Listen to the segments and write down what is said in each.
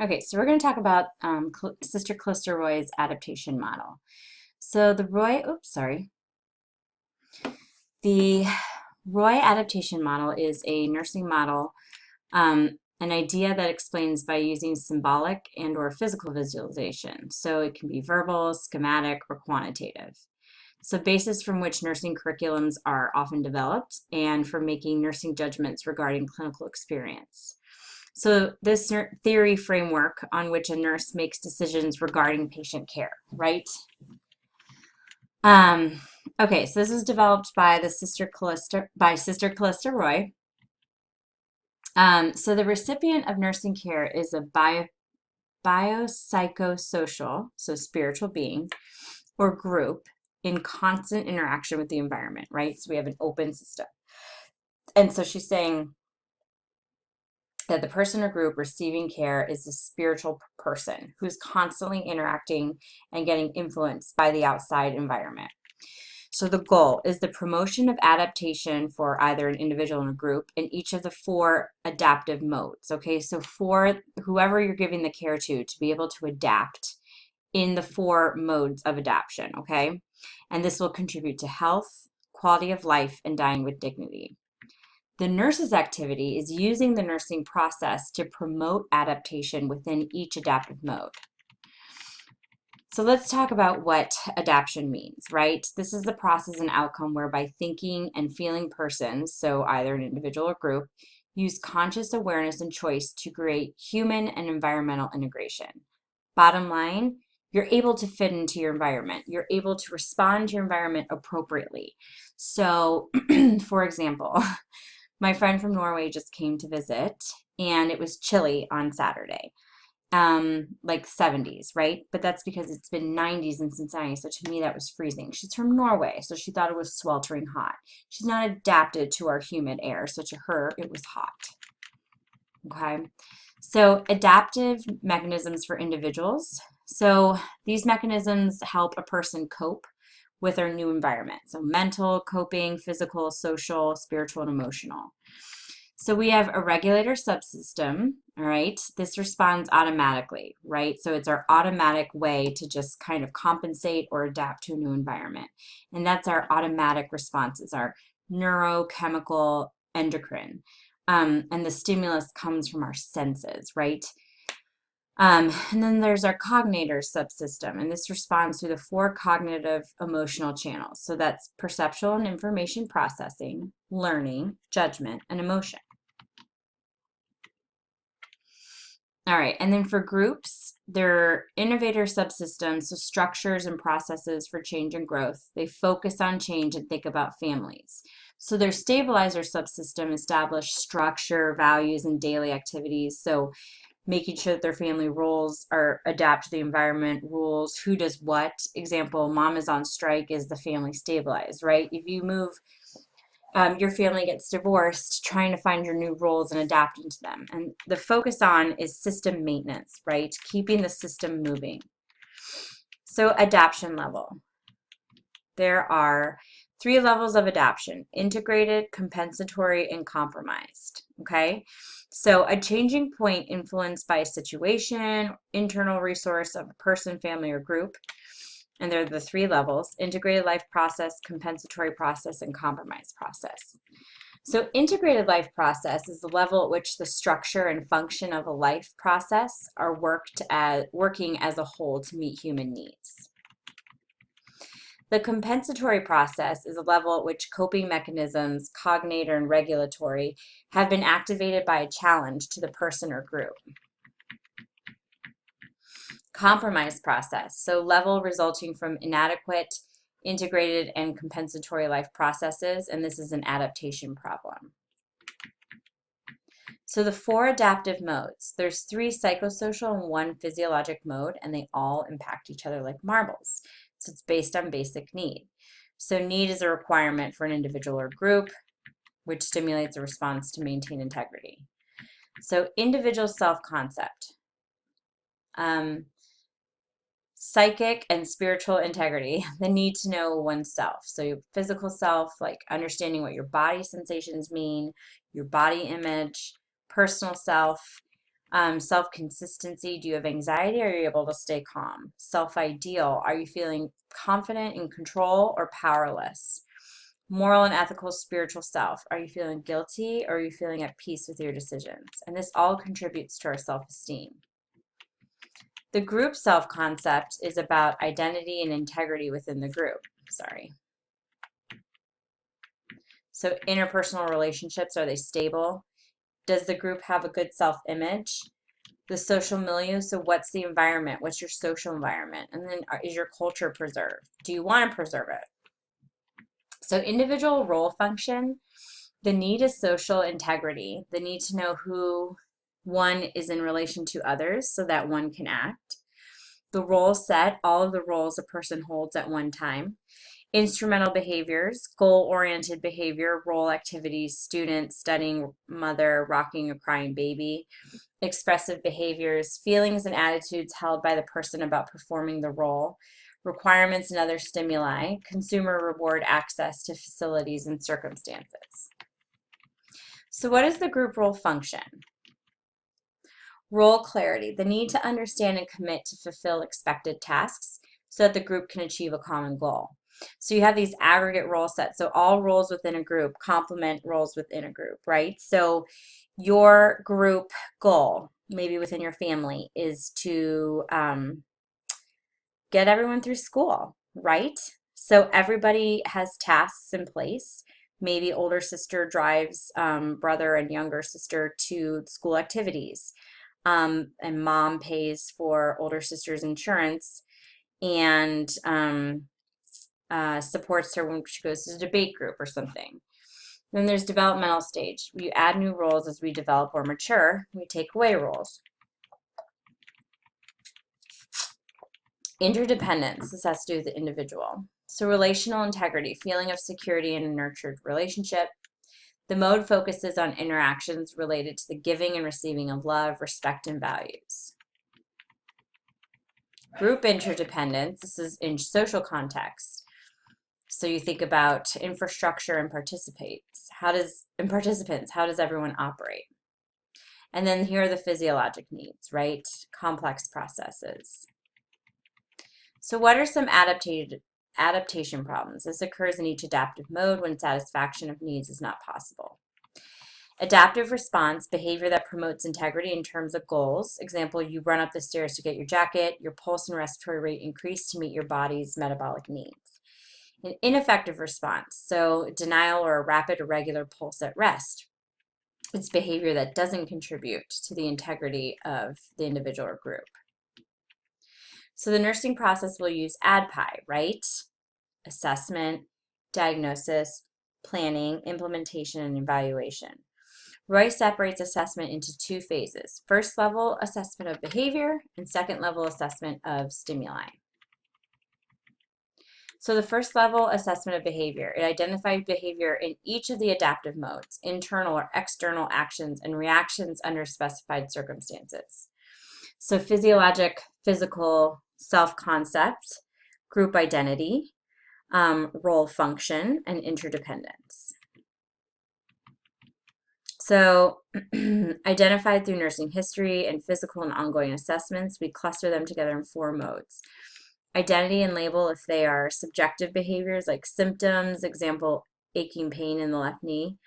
Okay, so we're going to talk about Sister Calista Roy's adaptation model. So the Roy adaptation model is a nursing model, an idea that explains by using symbolic and or physical visualization. So it can be verbal, schematic, or quantitative. So basis from which nursing curriculums are often developed and for making nursing judgments regarding clinical experience. So this theory framework on which a nurse makes decisions regarding patient care, right? Okay, so this was developed by Sister Calista Roy. So the recipient of nursing care is a biopsychosocial, so spiritual being, or group in constant interaction with the environment, right? So we have an open system. And so she's saying that the person or group receiving care is a spiritual person who's constantly interacting and getting influenced by the outside environment. So the goal is the promotion of adaptation for either an individual or a group in each of the 4 adaptive modes. Okay, so for whoever you're giving the care to be able to adapt in the 4 modes of adaptation, okay? And this will contribute to health, quality of life, and dying with dignity. The nurse's activity is using the nursing process to promote adaptation within each adaptive mode. So let's talk about what adaptation means, right? This is the process and outcome whereby thinking and feeling persons, so either an individual or group, use conscious awareness and choice to create human and environmental integration. Bottom line, you're able to fit into your environment. You're able to respond to your environment appropriately. So, for example, my friend from Norway just came to visit, and it was chilly on Saturday. Like 70s, right? But that's because it's been 90s in Cincinnati, so to me that was freezing. She's from Norway, so she thought it was sweltering hot. She's not adapted to our humid air, so to her it was hot. Okay, so adaptive mechanisms for individuals. So these mechanisms help a person cope with their new environment. So mental, coping, physical, social, spiritual, and emotional. So we have a regulator subsystem, all right? This responds automatically, right? So it's our automatic way to just kind of compensate or adapt to a new environment. And that's our automatic responses, our neurochemical endocrine. And the stimulus comes from our senses, right? And then there's our cognator subsystem, and this responds to the 4 cognitive emotional channels. So that's perceptual and information processing, learning, judgment, and emotion. All right, and then for groups, they're innovator subsystems, so structures and processes for change and growth. They focus on change and think about families. So their stabilizer subsystem establish structure, values, and daily activities. So making sure that their family roles are adapt to the environment, rules, who does what. Example, mom is on strike, is the family stabilized, right? If you move, your family gets divorced, trying to find your new roles and adapt into them. And the focus on is system maintenance, right? Keeping the system moving. So adaptation level. There are 3 levels of adaptation: integrated, compensatory, and compromised, okay? So a changing point influenced by a situation, internal resource of a person, family, or group. And they're the 3 levels: integrated life process, compensatory process, and compromise process. So integrated life process is the level at which the structure and function of a life process are working as a whole to meet human needs. The compensatory process is a level at which coping mechanisms, cognator and regulatory, have been activated by a challenge to the person or group. Compromise process, so level resulting from inadequate, integrated, and compensatory life processes, and this is an adaptation problem. So the 4 adaptive modes, there's 3 psychosocial and 1 physiologic mode, and they all impact each other like marbles. So it's based on basic need. So need is a requirement for an individual or group, which stimulates a response to maintain integrity. So individual self-concept. Psychic and spiritual integrity, the need to know oneself. So your physical self, like understanding what your body sensations mean, your body image, personal self, Self-consistency, do you have anxiety? Are you able to stay calm? Self-ideal, are you feeling confident, in control, or powerless? Moral and ethical spiritual self, are you feeling guilty, or are you feeling at peace with your decisions? And this all contributes to our self-esteem. The group self-concept is about identity and integrity within the group. Sorry. So interpersonal relationships, are they stable? Does the group have a good self-image? The social milieu, so what's the environment? What's your social environment? And then is your culture preserved? Do you want to preserve it? So individual role function, the need is social integrity, the need to know who one is in relation to others so that one can act. The role set, all of the roles a person holds at one time. Instrumental behaviors, goal-oriented behavior, role activities, student, studying, mother, rocking a crying baby. Expressive behaviors, feelings and attitudes held by the person about performing the role. Requirements and other stimuli, consumer reward access to facilities and circumstances. So what is the group role function? Role clarity, the need to understand and commit to fulfill expected tasks so that the group can achieve a common goal. So you have these aggregate role sets. So all roles within a group complement roles within a group, right? So your group goal, maybe within your family, is to get everyone through school, right? So everybody has tasks in place. Maybe older sister drives brother and younger sister to school activities. And mom pays for older sister's insurance and supports her when she goes to a debate group or something. Then there's developmental stage. You add new roles as we develop or mature. We take away roles. Interdependence, this has to do with the individual. So relational integrity, feeling of security in a nurtured relationship. The mode focuses on interactions related to the giving and receiving of love, respect, and values. Group interdependence, this is in social context. So you think about infrastructure and participants. How does everyone operate? And then here are the physiologic needs, right? Complex processes. So what are some adaptation problems? This occurs in each adaptive mode when satisfaction of needs is not possible. Adaptive response, behavior that promotes integrity in terms of goals. Example, you run up the stairs to get your jacket, your pulse and respiratory rate increase to meet your body's metabolic needs. An ineffective response, so denial or a rapid irregular pulse at rest. It's behavior that doesn't contribute to the integrity of the individual or group. So the nursing process will use ADPI, right? Assessment, diagnosis, planning, implementation, and evaluation. Roy separates assessment into two phases. First level assessment of behavior and second level assessment of stimuli. So the first level assessment of behavior, it identifies behavior in each of the adaptive modes, internal or external actions and reactions under specified circumstances. So physiologic, physical, self-concept, group identity, role function, and interdependence. So identified through nursing history and physical and ongoing assessments, we cluster them together in 4 modes. Identity and label if they are subjective behaviors like symptoms, example, aching pain in the left knee.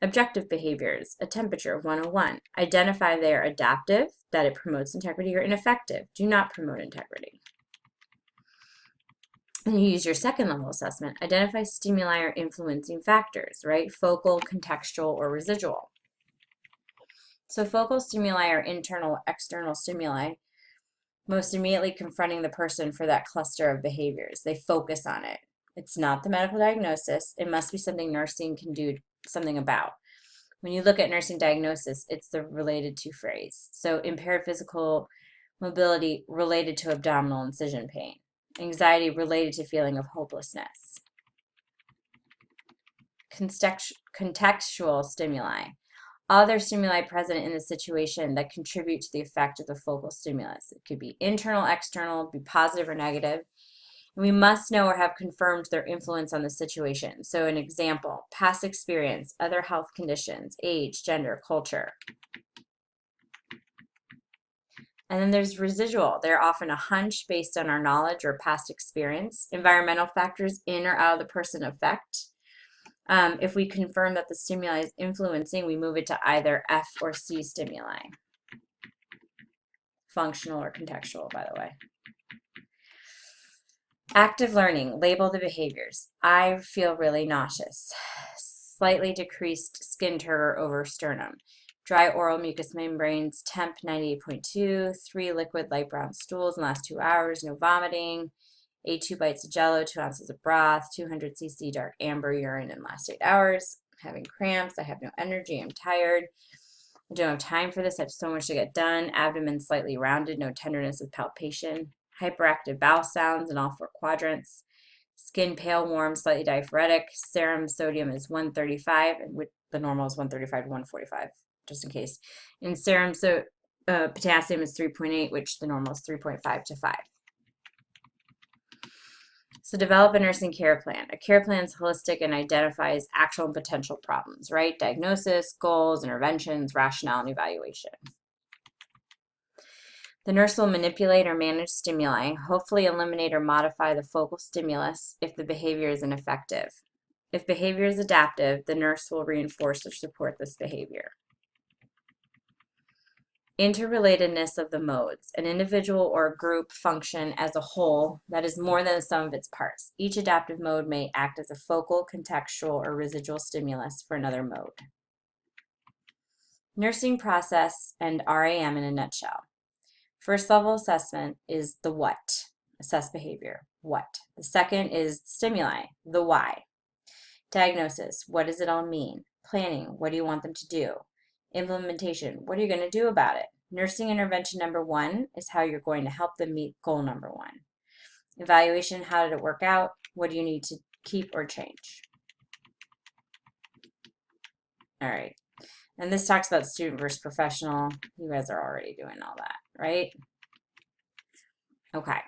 Objective behaviors, a temperature of 101. Identify if they are adaptive, that it promotes integrity, or ineffective, do not promote integrity. And you use your second level assessment. Identify stimuli or influencing factors, right? Focal, contextual, or residual. So focal stimuli are internal, external stimuli, most immediately confronting the person for that cluster of behaviors. They focus on it. It's not the medical diagnosis. It must be something nursing can do something about. When you look at nursing diagnosis, it's the related to phrase. So impaired physical mobility related to abdominal incision pain. Anxiety related to feeling of hopelessness. Contextual stimuli. Other stimuli present in the situation that contribute to the effect of the focal stimulus. It could be internal, external, be positive or negative. And we must know or have confirmed their influence on the situation. So an example, past experience, other health conditions, age, gender, culture. And then there's residual. They're often a hunch based on our knowledge or past experience. Environmental factors in or out of the person affect. If we confirm that the stimuli is influencing, we move it to either F or C stimuli. Functional or contextual, by the way. Active learning, label the behaviors. I feel really nauseous. Slightly decreased skin turgor over sternum. Dry oral mucous membranes, temp 98.2, 3 liquid light brown stools in the last 2 hours, no vomiting, ate 2 bites of jello, 2 ounces of broth, 200 cc dark amber urine in the last 8 hours, having cramps, I have no energy, I'm tired, I don't have time for this, I have so much to get done, abdomen slightly rounded, no tenderness with palpation, hyperactive bowel sounds in all 4 quadrants, skin pale, warm, slightly diaphoretic, serum sodium is 135, and the normal is 135 to 145, just in case. In serum, potassium is 3.8, which the normal is 3.5 to 5. So develop a nursing care plan. A care plan is holistic and identifies actual and potential problems, right? Diagnosis, goals, interventions, rationale, and evaluation. The nurse will manipulate or manage stimuli, hopefully eliminate or modify the focal stimulus if the behavior is ineffective. If behavior is adaptive, the nurse will reinforce or support this behavior. Interrelatedness of the modes. An individual or a group function as a whole that is more than the sum of its parts. Each adaptive mode may act as a focal, contextual, or residual stimulus for another mode. Nursing process and RAM in a nutshell. First level assessment is the what. Assess behavior. What. The second is stimuli. The why. Diagnosis. What does it all mean? Planning. What do you want them to do? Implementation. What are you going to do about it? Nursing intervention number 1 is how you're going to help them meet goal number 1. Evaluation. How did it work out? What do you need to keep or change? All right. And this talks about student versus professional. You guys are already doing all that, right? Okay.